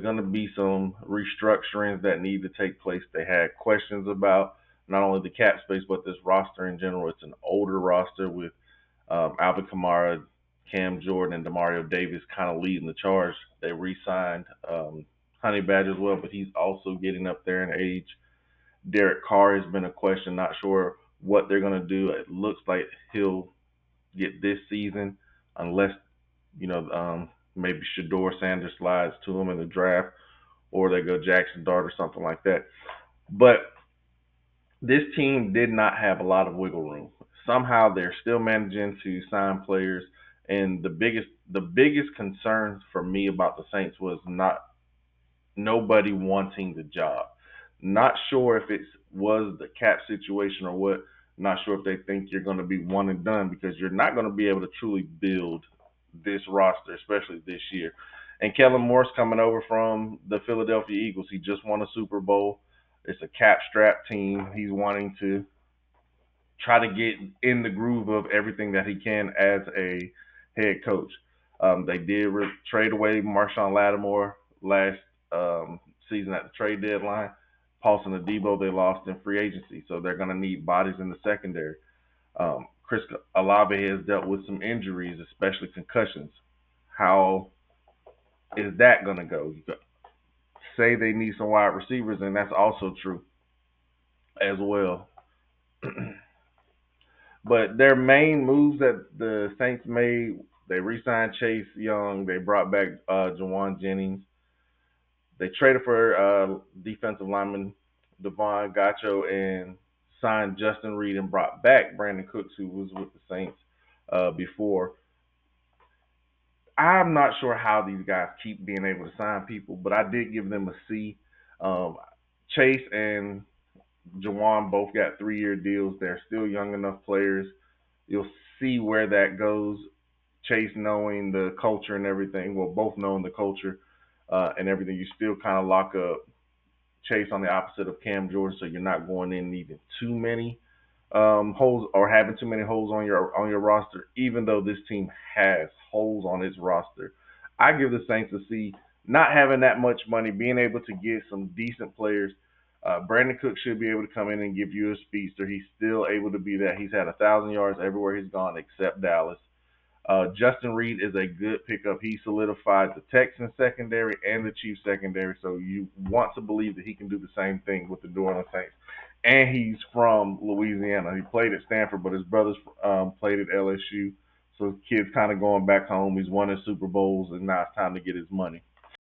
going to be some restructurings that need to take place. They had questions about not only the cap space but this roster in general. It's an older roster with Alvin Kamara, Cam Jordan, and Demario Davis kind of leading the charge. They re-signed Honey Badger as well, but he's also getting up there in age. Derek Carr has been a question. Not sure what they're going to do. It looks like he'll get this season, unless maybe Shador Sanders slides to him in the draft, or they go Jackson Dart or something like that. But this team did not have a lot of wiggle room. Somehow they're still managing to sign players, and the biggest concern for me about the Saints was not nobody wanting the job. Not sure if it was the cap situation or what. Not sure if they think you're going to be one and done, because you're not going to be able to truly build this roster, especially this year. And Kellen Moore's coming over from the Philadelphia Eagles. He just won a Super Bowl. It's a cap strap team. He's wanting to try to get in the groove of everything that he can as a head coach. They did trade away Marshawn Lattimore last season at the trade deadline. Paulson Adebo they lost in free agency, so they're going to need bodies in the secondary. Chris Olave has dealt with some injuries, especially concussions. How is that going to go? You say they need some wide receivers, and that's also true as well. But their main moves that the Saints made, they re-signed Chase Young, they brought back Jawan Jennings, they traded for defensive lineman Devon Gacho and signed Justin Reed and brought back Brandon Cooks, who was with the Saints before. I'm not sure how these guys keep being able to sign people, but I did give them a C. Um, Chase and Jawan both got 3-year deals. They're still young enough players. You'll see where that goes. Chase knowing the culture and everything, well, both knowing the culture and everything, you still kind of lock up Chase on the opposite of Cam Jordan, so you're not going in needing too many holes or having too many holes on your roster. Even though this team has holes on its roster, I give the Saints a C. Not having that much money, being able to get some decent players. Brandon Cook should be able to come in and give you a speedster. He's still able to be that. He's had 1,000 yards everywhere he's gone except Dallas. Justin Reed is a good pickup. He solidified the Texans secondary and the Chiefs secondary, so you want to believe that he can do the same thing with the New Orleans Saints. And he's from Louisiana. He played at Stanford, but his brothers played at LSU. So his kid's kind of going back home. He's won his Super Bowls, and now it's time to get his money.